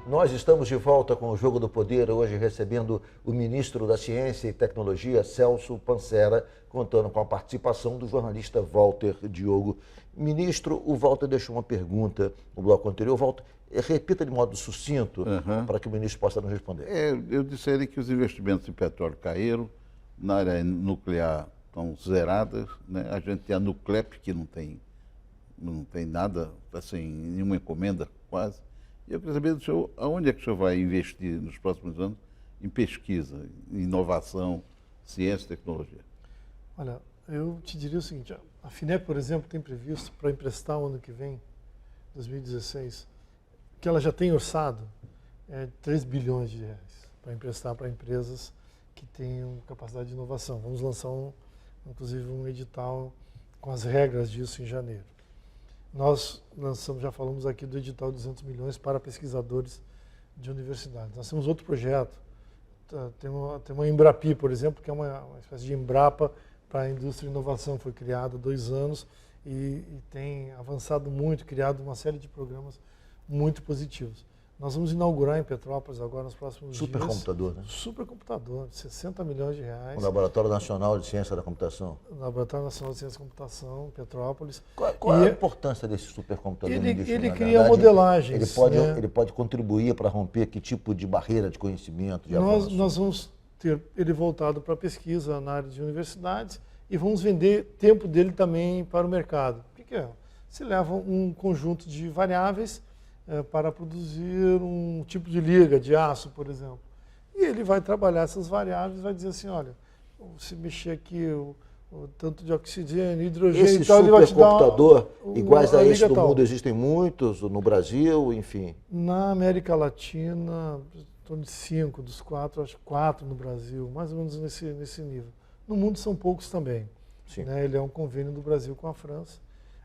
Nós estamos de volta com o Jogo do Poder, hoje recebendo o ministro da Ciência e Tecnologia, Celso Pansera, contando com a participação do jornalista Walter Diogo. Ministro, o Walter deixou uma pergunta no bloco anterior. Walter, repita de modo sucinto para que o ministro possa nos responder. Eu disse a ele que os investimentos em petróleo caíram, na área nuclear estão zeradas, né? A gente tem a Nuclep, que não tem nada, assim, nenhuma encomenda quase. E eu queria saber do senhor, aonde é que o senhor vai investir nos próximos anos em pesquisa, inovação, ciência e tecnologia? Olha, eu te diria o seguinte, a FINEP, por exemplo, tem previsto para emprestar o ano que vem, 2016, que ela já tem orçado 3 bilhões de reais para emprestar para empresas que tenham capacidade de inovação. Vamos lançar, inclusive, um edital com as regras disso em janeiro. Nós lançamos, já falamos aqui do edital de 200 milhões para pesquisadores de universidades. Nós temos outro projeto, tem uma Embrapi, por exemplo, que é uma espécie de Embrapa para a indústria e inovação, foi criada há 2 anos e tem avançado muito, criado uma série de programas muito positivos. Nós vamos inaugurar em Petrópolis agora nos próximos dias. Supercomputador, né? Supercomputador, 60 milhões de reais. O Laboratório Nacional de Ciência da Computação. O Laboratório Nacional de Ciência da Computação, Petrópolis. Qual é a importância desse supercomputador? Ele cria modelagens. Ele pode contribuir para romper que tipo de barreira de conhecimento, de avanço? Nós vamos ter ele voltado para pesquisa na área de universidades e vamos vender tempo dele também para o mercado. O que é? Se leva um conjunto de variáveis para produzir um tipo de liga de aço, por exemplo. E ele vai trabalhar essas variáveis, vai dizer assim, olha, se mexer aqui o tanto de oxigênio, hidrogênio esse e tal, ele vai te dar supercomputador, iguais a esse do tal. mundo, existem muitos, no Brasil, enfim. Na América Latina, em torno de 5, dos 4, acho que 4 no Brasil, mais ou menos nesse nível. No mundo são poucos também. Né? Ele é um convênio do Brasil com a França,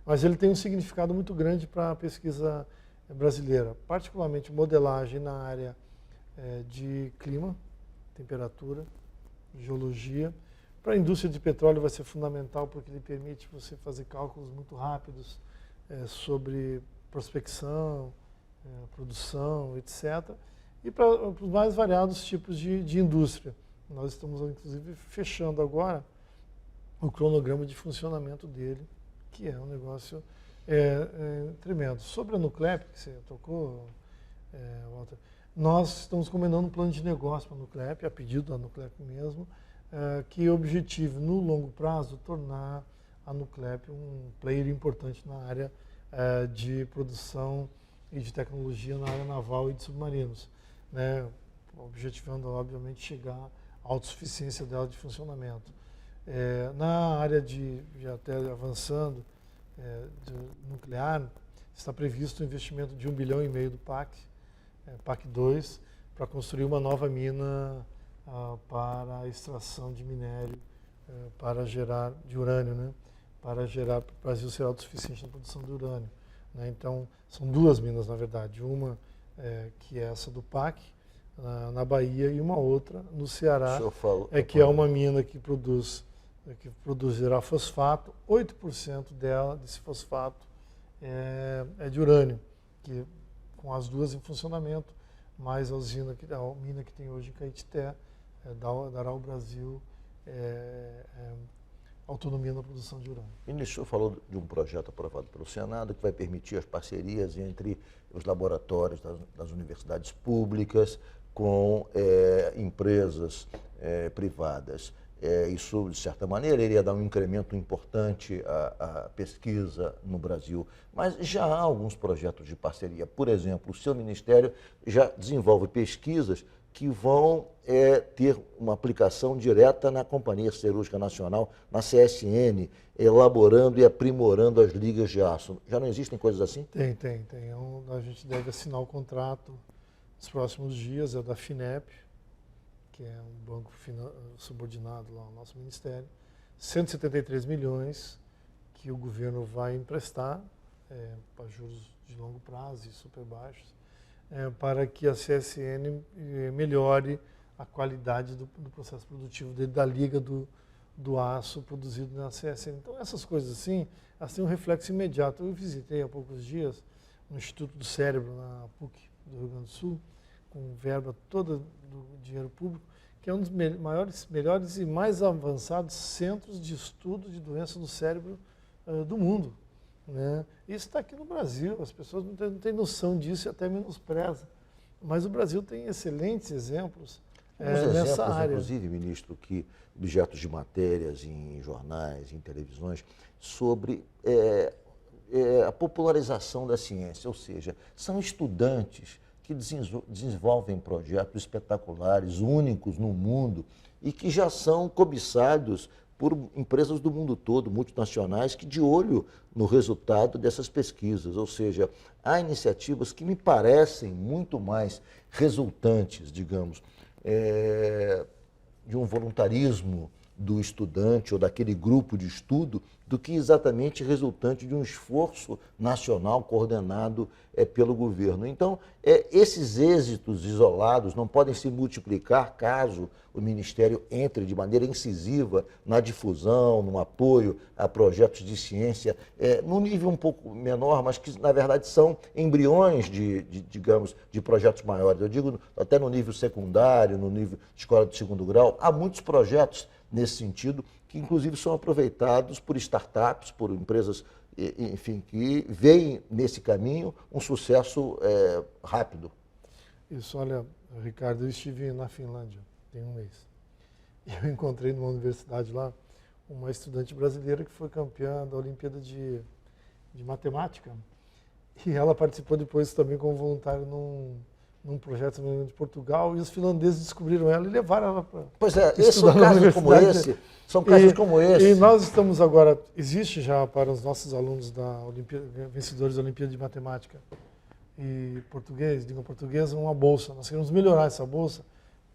mas ele tem um significado muito grande para a pesquisa brasileira, particularmente modelagem na área de clima, temperatura, geologia. Para a indústria de petróleo vai ser fundamental porque ele permite você fazer cálculos muito rápidos sobre prospecção, produção, etc. E para os mais variados tipos de indústria. Nós estamos, inclusive, fechando agora o cronograma de funcionamento dele, que é um negócio tremendo. Sobre a Nuclep, que você tocou, Walter, nós estamos combinando um plano de negócio para a Nuclep, a pedido da Nuclep mesmo, que objetive, no longo prazo, tornar a Nuclep um player importante na área de produção e de tecnologia na área naval e de submarinos, né? Objetivando, obviamente, chegar à autossuficiência dela de funcionamento. Na área já até avançando, nuclear, está previsto um investimento de 1,5 bilhão do PAC 2, para construir uma nova mina para a extração de minério, para gerar de urânio, né? Para o Brasil ser autossuficiente na produção de urânio. Né? Então, são 2 minas, na verdade. Uma que é essa do PAC, na Bahia, e uma outra no Ceará, que é uma mina que produzirá fosfato. 8% desse fosfato é de urânio, que com as 2 em funcionamento, mais a mina que tem hoje em Caetité, dará ao Brasil autonomia na produção de urânio. Ministro, o senhor falou de um projeto aprovado pelo Senado que vai permitir as parcerias entre os laboratórios das universidades públicas com empresas privadas. Isso, de certa maneira, iria dar um incremento importante à pesquisa no Brasil. Mas já há alguns projetos de parceria. Por exemplo, o seu ministério já desenvolve pesquisas que vão ter uma aplicação direta na Companhia Siderúrgica Nacional, na CSN, elaborando e aprimorando as ligas de aço. Já não existem coisas assim? Tem. A gente deve assinar o contrato nos próximos dias, é da FINEP, que é um banco subordinado lá ao nosso ministério, 173 milhões que o governo vai emprestar para juros de longo prazo e super baixos, para que a CSN melhore a qualidade do processo produtivo dele, da liga do aço produzido na CSN. Então, essas coisas assim, elas têm um reflexo imediato. Eu visitei há poucos dias no Instituto do Cérebro, na PUC, do Rio Grande do Sul, com verba toda do dinheiro público, que é um dos melhores e mais avançados centros de estudo de doenças do cérebro do mundo. Né? Isso está aqui no Brasil, as pessoas não têm noção disso e até menosprezam. Mas o Brasil tem excelentes exemplos nessa área. Inclusive, ministro, que objetos de matérias em jornais, em televisões, sobre a popularização da ciência, ou seja, são estudantes que desenvolvem projetos espetaculares, únicos no mundo e que já são cobiçados por empresas do mundo todo, multinacionais, que de olho no resultado dessas pesquisas. Ou seja, há iniciativas que me parecem muito mais resultantes, digamos, de um voluntarismo do estudante ou daquele grupo de estudo, do que exatamente resultante de um esforço nacional coordenado pelo governo. Então, esses êxitos isolados não podem se multiplicar caso o Ministério entre de maneira incisiva na difusão, no apoio a projetos de ciência, num nível um pouco menor, mas que, na verdade, são embriões digamos, de projetos maiores. Eu digo até no nível secundário, no nível de escola de segundo grau, há muitos projetos nesse sentido, que inclusive são aproveitados por startups, por empresas, enfim, que veem nesse caminho um sucesso rápido. Isso, olha, Ricardo, eu estive na Finlândia, tem um mês. E eu encontrei numa universidade lá uma estudante brasileira que foi campeã da Olimpíada de Matemática. E ela participou depois também como voluntária num projeto de Portugal, e os finlandeses descobriram ela e levaram ela para são casos como esse. São casos como esse. E nós estamos agora, existe já para os nossos alunos vencedores da Olimpíada de Matemática e português, língua portuguesa, uma bolsa. Nós queremos melhorar essa bolsa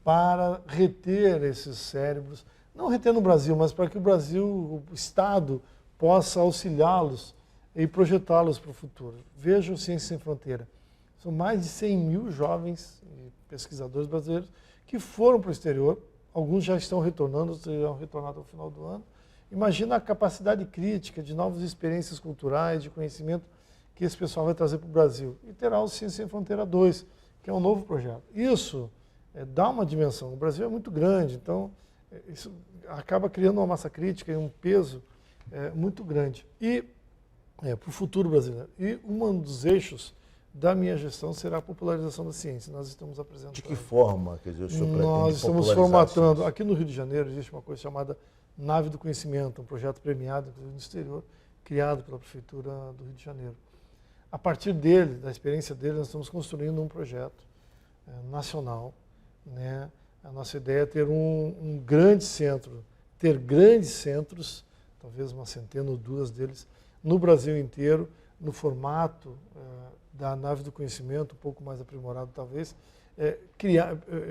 para reter esses cérebros, não reter no Brasil, mas para que o Brasil, o Estado, possa auxiliá-los e projetá-los para o futuro. Vejam o Ciência Sem Fronteira. São mais de 100 mil jovens pesquisadores brasileiros que foram para o exterior. Alguns já estão retornando, outros irão retornar até o final do ano. Imagina a capacidade crítica de novas experiências culturais, de conhecimento que esse pessoal vai trazer para o Brasil. E terá o Ciência Sem Fronteira 2, que é um novo projeto. Isso dá uma dimensão. O Brasil é muito grande, então isso acaba criando uma massa crítica e um peso muito grande. E para o futuro brasileiro. E um dos eixos da minha gestão será a popularização da ciência. Nós estamos apresentando. De que forma, quer dizer, o senhor pretende Nós estamos formatando. Aqui no Rio de Janeiro existe uma coisa chamada Nave do Conhecimento, um projeto premiado, inclusive no exterior, criado pela Prefeitura do Rio de Janeiro. A partir dele, da experiência dele, nós estamos construindo um projeto nacional. Né? A nossa ideia é ter um grande centro, ter grandes centros, talvez uma centena ou duas deles, no Brasil inteiro, no formato da Nave do Conhecimento, um pouco mais aprimorado talvez,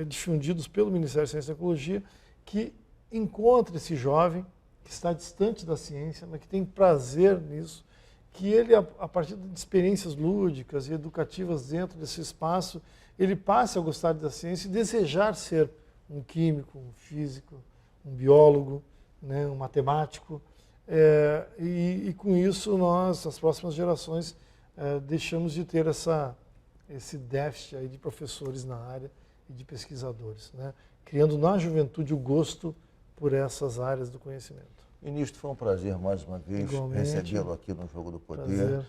difundidos pelo Ministério da Ciência e Tecnologia, que encontra esse jovem que está distante da ciência, mas que tem prazer nisso, que ele, a partir de experiências lúdicas e educativas dentro desse espaço, ele passe a gostar da ciência e desejar ser um químico, um físico, um biólogo, né, um matemático, e com isso nós, as próximas gerações, deixamos de ter esse déficit aí de professores na área e de pesquisadores, né? Criando na juventude o gosto por essas áreas do conhecimento. Ministro, foi um prazer mais uma vez recebê-lo aqui no Jogo do Poder. Prazer.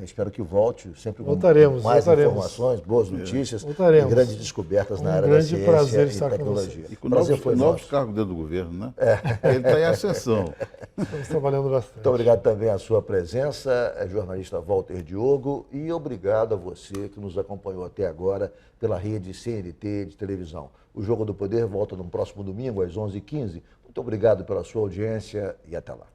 Espero que volte sempre com mais informações, boas notícias e grandes descobertas na área da ciência e tecnologia. E com novos cargos dentro do governo, né? Ele está em ascensão. Estamos trabalhando bastante. Muito obrigado também à sua presença, jornalista Walter Diogo, e obrigado a você que nos acompanhou até agora pela rede CNT de televisão. O Jogo do Poder volta no próximo domingo, às 11h15. Muito obrigado pela sua audiência e até lá.